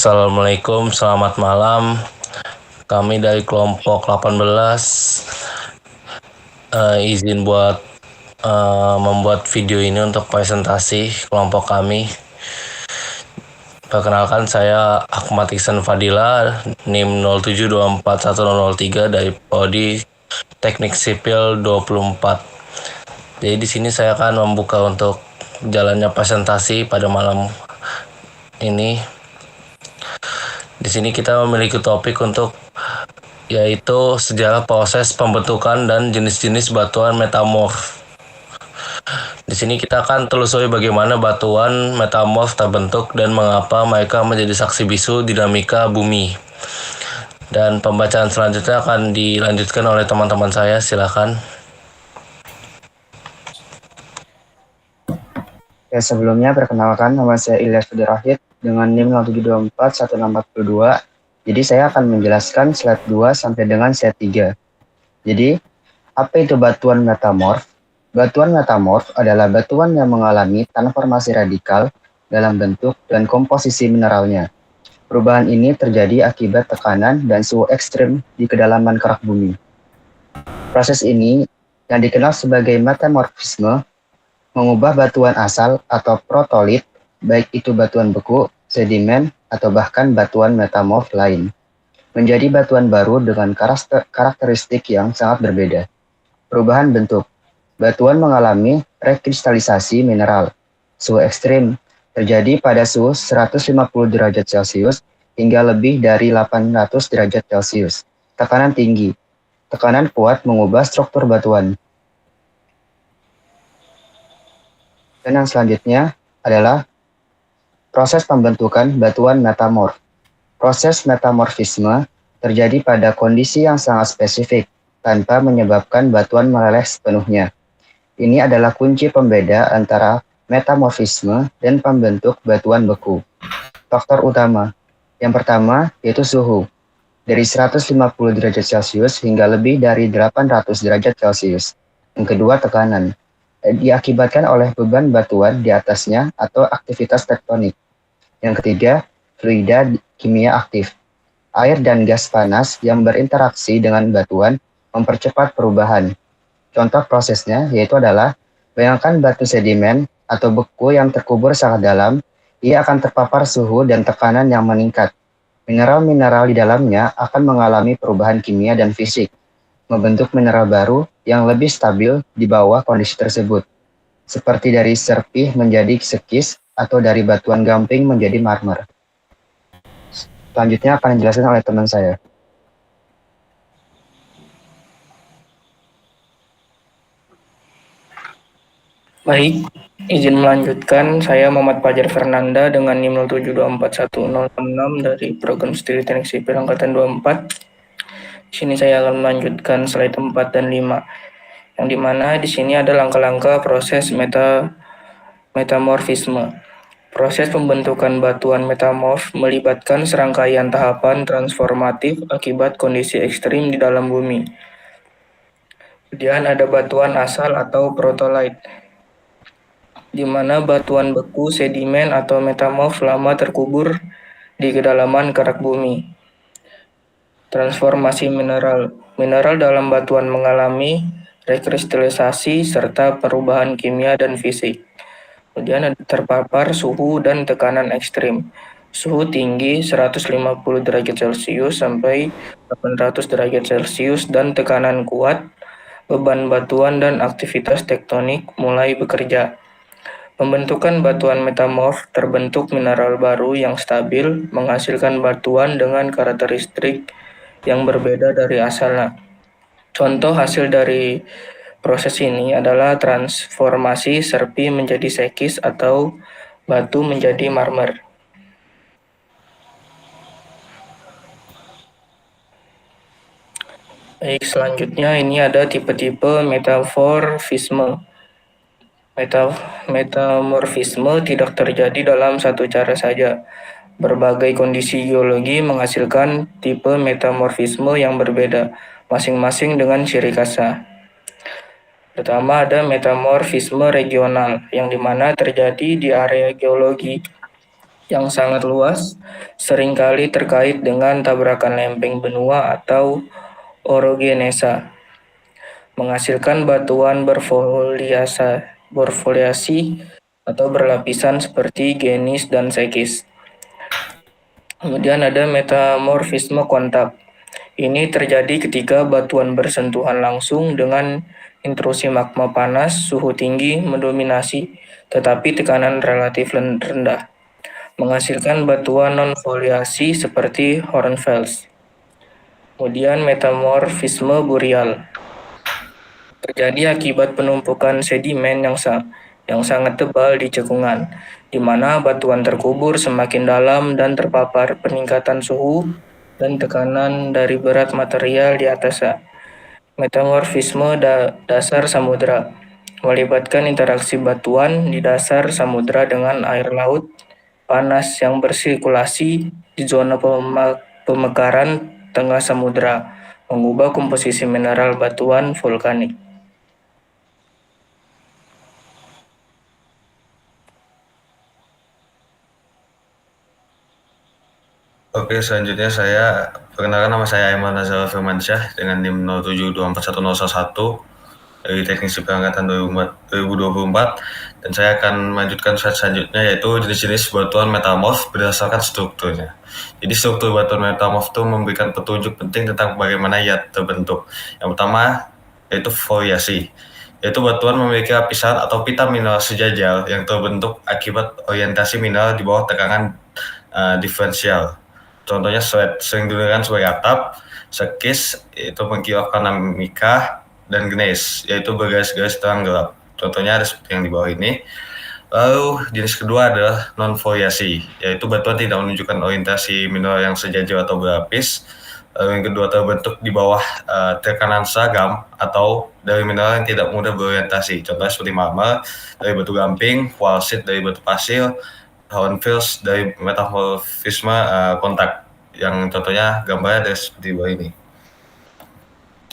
Assalamualaikum, selamat malam. Kami dari kelompok 18 izin buat membuat video ini untuk presentasi kelompok kami. Perkenalkan, saya Ahmad Ihsan Fadila, NIM 07241003 dari Prodi Teknik Sipil 24. Jadi di sini saya akan membuka untuk jalannya presentasi pada malam ini. Di sini kita memiliki topik yaitu sejarah proses pembentukan dan jenis-jenis batuan metamorf. Di sini kita akan telusuri bagaimana batuan metamorf terbentuk dan mengapa mereka menjadi saksi bisu dinamika bumi. Dan pembacaan selanjutnya akan dilanjutkan oleh teman-teman saya, silakan. Ya, sebelumnya perkenalkan, nama saya Ilyas Fudirahid dengan NIM 07241642. Jadi saya akan menjelaskan slide 2 sampai dengan slide 3. Jadi, apa itu batuan metamorf? Batuan metamorf adalah batuan yang mengalami transformasi radikal dalam bentuk dan komposisi mineralnya. Perubahan ini terjadi akibat tekanan dan suhu ekstrim di kedalaman kerak bumi. Proses ini yang dikenal sebagai metamorfisme mengubah batuan asal atau protolit, baik itu batuan beku, sedimen, atau bahkan batuan metamorf lain, menjadi batuan baru dengan karakteristik yang sangat berbeda. Perubahan bentuk. Batuan mengalami rekristalisasi mineral. Suhu ekstrim terjadi pada suhu 150 derajat Celcius hingga lebih dari 800 derajat Celcius. Tekanan tinggi. Tekanan kuat mengubah struktur batuan. Dan yang selanjutnya adalah proses pembentukan batuan metamorf. Proses metamorfisme terjadi pada kondisi yang sangat spesifik, tanpa menyebabkan batuan meleleh sepenuhnya. Ini adalah kunci pembeda antara metamorfisme dan pembentuk batuan beku. Faktor utama. Yang pertama yaitu suhu. Dari 150 derajat Celcius hingga lebih dari 800 derajat Celcius. Yang kedua, tekanan. Diakibatkan oleh beban batuan di atasnya atau aktivitas tektonik. Yang ketiga, fluida kimia aktif. Air dan gas panas yang berinteraksi dengan batuan mempercepat perubahan. Contoh prosesnya yaitu adalah, bayangkan batu sedimen atau beku yang terkubur sangat dalam, ia akan terpapar suhu dan tekanan yang meningkat. Mineral-mineral di dalamnya akan mengalami perubahan kimia dan fisik, membentuk mineral baru yang lebih stabil di bawah kondisi tersebut, seperti dari serpih menjadi sekis atau dari batuan gamping menjadi marmer. Selanjutnya akan dijelaskan oleh teman saya. Baik, izin melanjutkan. Saya Muhammad Fajar Fernanda dengan NIM 07241066 dari Program Studi Teknik Sipil Angkatan 24. Di sini saya akan melanjutkan slide 4 dan 5, yang dimana di sini ada langkah-langkah proses metamorfisme. Proses pembentukan batuan metamorf melibatkan serangkaian tahapan transformatif akibat kondisi ekstrim di dalam bumi. Kemudian ada batuan asal atau protolite, di mana batuan beku, sedimen, atau metamorf lama terkubur di kedalaman kerak bumi. Transformasi mineral. Mineral dalam batuan mengalami rekristalisasi serta perubahan kimia dan fisik. Kemudian ada terpapar suhu dan tekanan ekstrim. Suhu tinggi 150 derajat Celcius sampai 800 derajat Celcius dan tekanan kuat, beban batuan dan aktivitas tektonik mulai bekerja. Pembentukan batuan metamorf terbentuk mineral baru yang stabil, menghasilkan batuan dengan karakteristik yang berbeda dari asalnya. Contoh hasil dari proses ini adalah transformasi serpi menjadi sekis atau batu menjadi marmer. Baik, selanjutnya ini ada tipe-tipe metamorfisme. Metamorfisme tidak terjadi dalam satu cara saja. Berbagai kondisi geologi menghasilkan tipe metamorfisme yang berbeda, masing-masing dengan ciri khasnya. Pertama ada metamorfisme regional, yang dimana terjadi di area geologi yang sangat luas, seringkali terkait dengan tabrakan lempeng benua atau orogenesa, menghasilkan batuan berfoliasi atau berlapisan seperti gneis dan sekis. Kemudian ada metamorfisme kontak. Ini terjadi ketika batuan bersentuhan langsung dengan intrusi magma panas, suhu tinggi mendominasi, tetapi tekanan relatif rendah, menghasilkan batuan non-foliasi seperti hornfels. Kemudian metamorfisme burial terjadi akibat penumpukan sedimen yang sangat tebal di cekungan, di mana batuan terkubur semakin dalam dan terpapar peningkatan suhu dan tekanan dari berat material di atasnya. Metamorfisme dasar samudra melibatkan interaksi batuan di dasar samudra dengan air laut panas yang bersirkulasi di zona pemekaran tengah samudra, mengubah komposisi mineral batuan vulkanik. Oke, selanjutnya saya perkenalkan, nama saya Aiman Azhar Firmansyah dengan NIM 07241011 dari Teknik Sipil Angkatan 2024, dan saya akan melanjutkan slide selanjutnya, yaitu jenis-jenis batuan metamorf berdasarkan strukturnya. Jadi struktur batuan metamorf itu memberikan petunjuk penting tentang bagaimana ia terbentuk. Yang pertama yaitu foliasi, yaitu batuan memiliki lapisan atau pita mineral sejajar yang terbentuk akibat orientasi mineral di bawah tekanan diferensial. Contohnya sering digunakan sebagai atap, sekis itu mengkilau karena mika, dan gneis yaitu bergaris-garis terang gelap. Contohnya ada seperti yang di bawah ini. Lalu jenis kedua adalah non-foliasi, yaitu batuan tidak menunjukkan orientasi mineral yang sejajar atau berlapis. Lalu yang kedua terbentuk di bawah tekanan seragam atau dari mineral yang tidak mudah berorientasi. Contohnya seperti marmer dari batu gamping, quartzit dari batu pasir, hornfels dari metamorfisme kontak, yang contohnya gambarnya dari seperti bawah ini.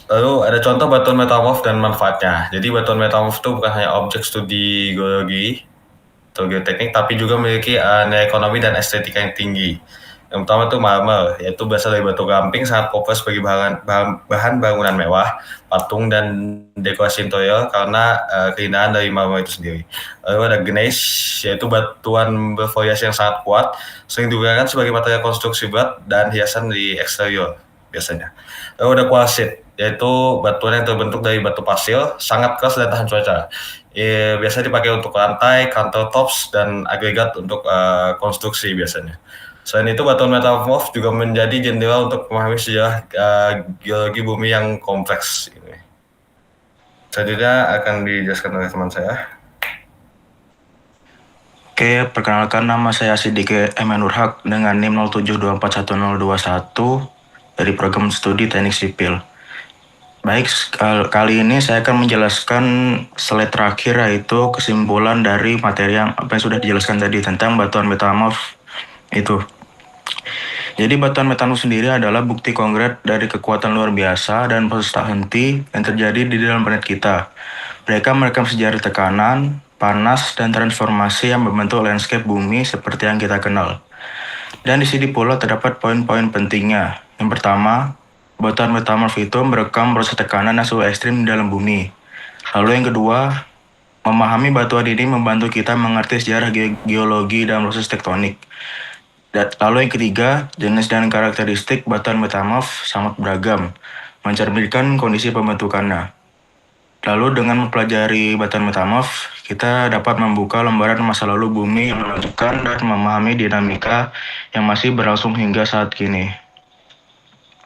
Lalu ada contoh batuan metamorf dan manfaatnya. Jadi batuan metamorf itu bukan hanya objek studi geologi atau geoteknik, tapi juga memiliki nilai ekonomi dan estetika yang tinggi. Yang pertama itu marmer, yaitu berasal dari batu gamping, sangat populer sebagai bahan bangunan mewah, patung, dan dekorasi interior karena keindahan dari marmer itu sendiri. Lalu ada gneis, yaitu batuan berfoliasi yang sangat kuat, sering digunakan sebagai material konstruksi berat dan hiasan di eksterior biasanya. Lalu ada quartzit, yaitu batuan yang terbentuk dari batu pasir, sangat keras dan tahan cuaca. Biasanya dipakai untuk lantai, countertops, dan agregat untuk konstruksi biasanya. Selain itu, batuan metamorf juga menjadi jendela untuk memahami sejarah geologi bumi yang kompleks. Selanjutnya akan dijelaskan oleh teman saya. Oke, perkenalkan, nama saya Siddiq Emanurhak dengan NIM 07241021 dari program studi Teknik Sipil. Baik, kali ini saya akan menjelaskan slide terakhir, yaitu kesimpulan dari materi yang sudah dijelaskan tadi tentang batuan metamorf itu. Jadi batuan metamorf sendiri adalah bukti konkret dari kekuatan luar biasa dan proses tak henti yang terjadi di dalam planet kita. Mereka merekam sejarah tekanan, panas, dan transformasi yang membentuk landscape bumi seperti yang kita kenal. Dan di sini pula terdapat poin-poin pentingnya. Yang pertama, batuan metamorf itu merekam proses tekanan dan suhu ekstrim di dalam bumi. Lalu yang kedua, memahami batuan ini membantu kita mengerti sejarah geologi dan proses tektonik. Lalu yang ketiga, jenis dan karakteristik batuan metamorf sangat beragam, mencerminkan kondisi pembentukannya. Lalu dengan mempelajari batuan metamorf, kita dapat membuka lembaran masa lalu bumi yang menentukan dan memahami dinamika yang masih berlangsung hingga saat kini.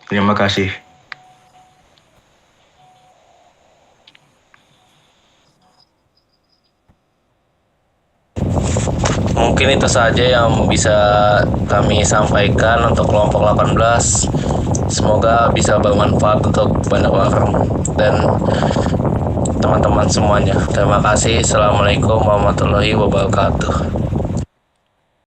Terima kasih. Mungkin itu saja yang bisa kami sampaikan untuk kelompok 18. Semoga bisa bermanfaat untuk banyak orang dan teman-teman semuanya. Terima kasih. Assalamualaikum warahmatullahi wabarakatuh.